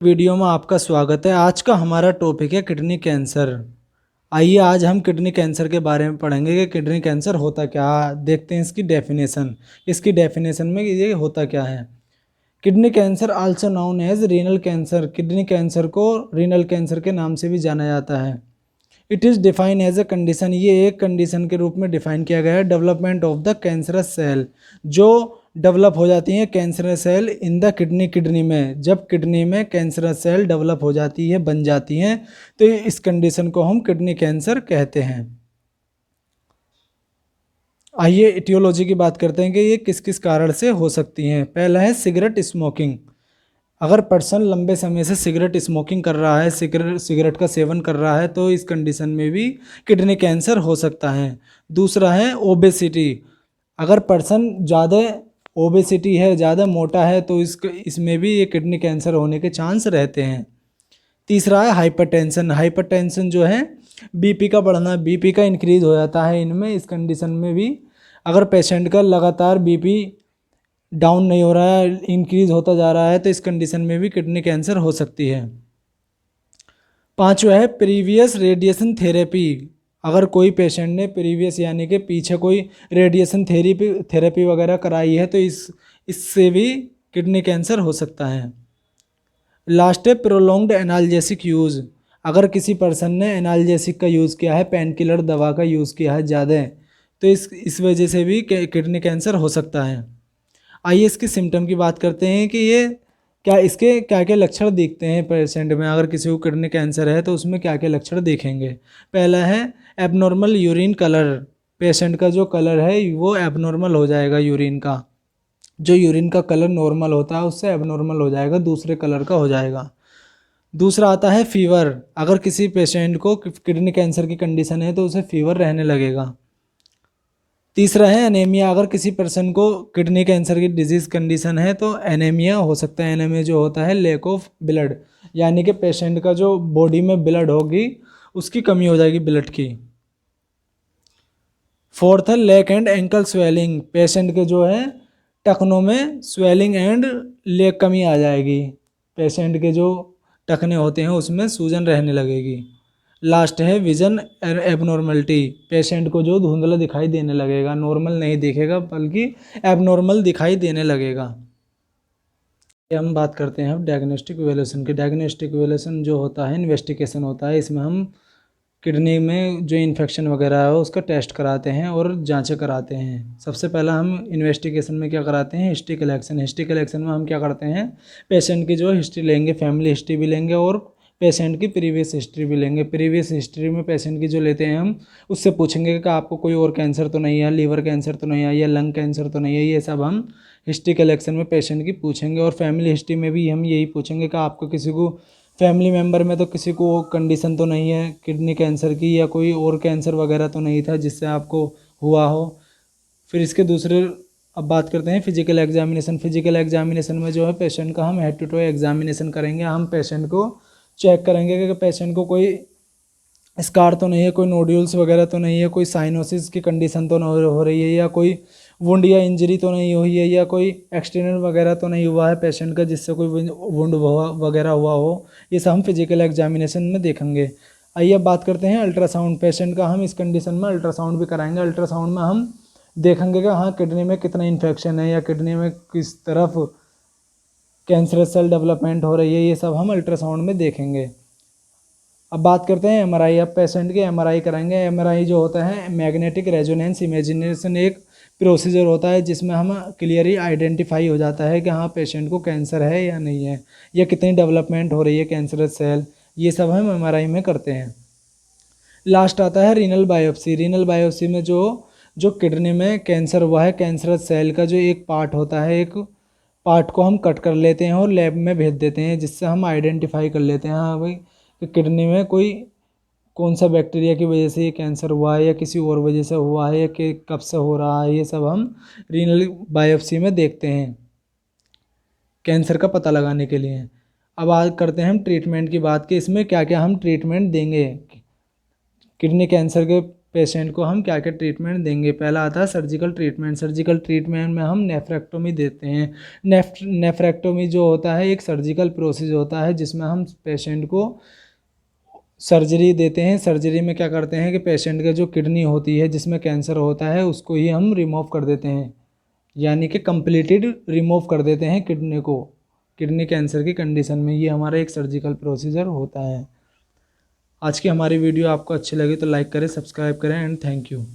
Video में आपका स्वागत है। आज का हमारा टॉपिक है किडनी कैंसर। आइए आज हम किडनी कैंसर के बारे में पढ़ेंगे कि किडनी कैंसर होता क्या। देखते हैं इसकी डेफिनेशन। इसकी डेफिनेशन में ये होता क्या है। Kidney cancer also known as renal cancer. Kidney cancer को रीनल कैंसर के नाम से भी जाना जाता है। It is define as a condition. ये एक कंडीशन के रूप में डिफाइन किया गया है। Development of the cancerous cell, जो डेवलप हो जाती हैं cancerous cell in the kidney में। जब किडनी में कैंसरस सेल डेवलप हो जाती है, बन जाती हैं, तो इस कंडीशन को हम किडनी कैंसर कहते हैं। आइए इटियोलॉजी की बात करते हैं कि ये किस किस कारण से हो सकती हैं। पहला है सिगरेट स्मोकिंग। अगर पर्सन लंबे समय से सिगरेट स्मोकिंग कर रहा है, सिगरेट का सेवन कर रहा है, तो इस कंडीशन में भी किडनी कैंसर हो सकता है। दूसरा है ओबेसिटी। अगर पर्सन ज़्यादा ओबेसिटी है, ज़्यादा मोटा है, तो इसमें भी ये किडनी कैंसर होने के चांस रहते हैं। तीसरा है हाइपरटेंशन। हाइपरटेंशन जो है बीपी का बढ़ना, बीपी का इंक्रीज हो जाता है इनमें। इस कंडीशन में भी अगर पेशेंट का लगातार बीपी डाउन नहीं हो रहा है, इंक्रीज होता जा रहा है, तो इस कंडीशन में भी किडनी कैंसर हो सकती है। पांचवा है प्रीवियस रेडिएशन थेरेपी। अगर कोई पेशेंट ने प्रीवियस यानी कि पीछे कोई रेडिएशन थेरेपी वगैरह कराई है, तो इससे भी किडनी कैंसर हो सकता है। लास्ट है प्रोलॉन्ग्ड एनाल्जेसिक यूज़। अगर किसी पर्सन ने एनाल्जेसिक का यूज़ किया है, पेन किलर दवा का यूज़ किया है ज़्यादा, तो इस वजह से भी किडनी कैंसर हो सकता है। आइए इसके सिम्टम की बात करते हैं कि ये इसके क्या क्या लक्षण दिखते हैं पेशेंट में। अगर किसी को किडनी कैंसर है तो उसमें क्या क्या लक्षण दिखेंगे। पहला है एबनॉर्मल यूरिन कलर। पेशेंट का जो कलर है वो एबनॉर्मल हो जाएगा। यूरिन का जो यूरिन का कलर नॉर्मल होता है उससे एबनॉर्मल हो जाएगा, दूसरे कलर का हो जाएगा। दूसरा आता है फीवर। अगर किसी पेशेंट को किडनी कैंसर की कंडीशन है तो उसे फीवर रहने लगेगा। तीसरा है एनीमिया। अगर किसी पर्सन को किडनी कैंसर की डिजीज़ कंडीशन है तो एनीमिया हो सकता है। एनीमिया जो होता है लैक ऑफ ब्लड, यानी कि पेशेंट का जो बॉडी में ब्लड होगी उसकी कमी हो जाएगी, ब्लड की। फोर्थ है leg and ankle swelling. Patient के जो है टखनों में स्वेलिंग एंड लेग कमी आ जाएगी। पेशेंट के जो टखने होते हैं उसमें सूजन रहने लगेगी। लास्ट है विजन एबनॉर्मलिटी। पेशेंट को जो धुंधला दिखाई देने लगेगा, नॉर्मल नहीं दिखेगा बल्कि एबनॉर्मल दिखाई देने लगेगा। हम बात करते हैं अब डायग्नोस्टिक इवैल्यूएशन की। डायग्नोस्टिक इवैल्यूएशन जो होता है इन्वेस्टिगेशन होता है। इसमें हम किडनी में जो इन्फेक्शन वगैरह है उसका टेस्ट कराते हैं और जांचें कराते हैं। सबसे पहला हम इन्वेस्टिगेशन में क्या कराते हैं, हिस्ट्री कलेक्शन। हिस्ट्री कलेक्शन में हम क्या करते हैं, पेशेंट की जो हिस्ट्री लेंगे, फैमिली हिस्ट्री भी लेंगे और पेशेंट की प्रीवियस हिस्ट्री भी लेंगे। प्रीवियस हिस्ट्री में पेशेंट की जो लेते हैं हम उससे पूछेंगे कि आपको कोई और कैंसर तो नहीं है, लीवर कैंसर तो नहीं है या लंग कैंसर तो नहीं है। ये सब हम हिस्ट्री कलेक्शन में पेशेंट की पूछेंगे। और फैमिली हिस्ट्री में भी हम यही पूछेंगे कि आपको किसी को फैमिली मेम्बर में तो किसी को कंडीशन तो नहीं है किडनी कैंसर की, या कोई और कैंसर वगैरह तो नहीं था जिससे आपको हुआ हो। फिर इसके दूसरे अब बात करते हैं फिजिकल एग्जामिनेशन। फिजिकल एग्जामिनेशन में जो है पेशेंट का हम हेड टू टो एग्जामिनेशन करेंगे। हम पेशेंट को चेक करेंगे कि पेशेंट को कोई स्कार तो नहीं है, कोई नोड्यूल्स वगैरह तो नहीं है, कोई साइनोसिस की कंडीशन तो नहीं हो रही है, या कोई वुंड या इंजरी तो नहीं हुई है, या कोई एक्सीडेंट वगैरह तो नहीं हुआ है पेशेंट का जिससे कोई वुंड वगैरह हुआ हो। ये सब हम फिजिकल एग्जामिनेशन में देखेंगे। आइए अब बात करते हैं अल्ट्रासाउंड। पेशेंट का हम इस कंडीशन में अल्ट्रासाउंड भी कराएंगे। अल्ट्रासाउंड में हम देखेंगे कि हाँ किडनी में कितना इन्फेक्शन है या किडनी में किस तरफ कैंसरस सेल डेवलपमेंट हो रही है, ये सब हम अल्ट्रासाउंड में देखेंगे। अब बात करते हैं एमआरआई। अब पेशेंट की एमआरआई कराएंगे। एमआरआई जो होता है मैग्नेटिक रेजोनेंस इमेजिनेशन, एक प्रोसीजर होता है जिसमें हम क्लियरली आइडेंटिफाई हो जाता है कि हाँ पेशेंट को कैंसर है या नहीं है, या कितनी डेवलपमेंट हो रही है कैंसरस सेल। ये सब हम एमआरआई में करते हैं। लास्ट आता है रीनल बायोप्सी। रीनल बायोप्सी में जो किडनी में कैंसर हुआ है, कैंसरस सेल का जो एक पार्ट होता है, एक पार्ट को हम कट कर लेते हैं और लैब में भेज देते हैं, जिससे हम आइडेंटिफाई कर लेते हैं हाँ भाई कि किडनी में कोई कौन सा बैक्टीरिया की वजह से ये कैंसर हुआ है या किसी और वजह से हुआ है या कि कब से हो रहा है। ये सब हम रीनल बायोप्सी में देखते हैं कैंसर का पता लगाने के लिए। अब आज करते हैं हम ट्रीटमेंट की बात कि इसमें क्या क्या हम ट्रीटमेंट देंगे किडनी कैंसर के पेशेंट को हम क्या क्या ट्रीटमेंट देंगे। पहला आता है सर्जिकल ट्रीटमेंट। सर्जिकल ट्रीटमेंट में हम नेफ्रेक्टोमी देते हैं। नेफ्रेक्टोमी जो होता है एक सर्जिकल प्रोसेस होता है जिसमें हम पेशेंट को सर्जरी देते हैं। सर्जरी में क्या करते हैं कि पेशेंट का जो किडनी होती है जिसमें कैंसर होता है उसको ही हम रिमूव कर देते हैं, यानी कि कंप्लीटेड रिमूव कर देते हैं किडनी को, किडनी कैंसर की कंडीशन में। ये हमारा एक सर्जिकल प्रोसीजर होता है। आज की हमारी वीडियो आपको अच्छी लगी तो लाइक करें, सब्सक्राइब करें एंड थैंक यू।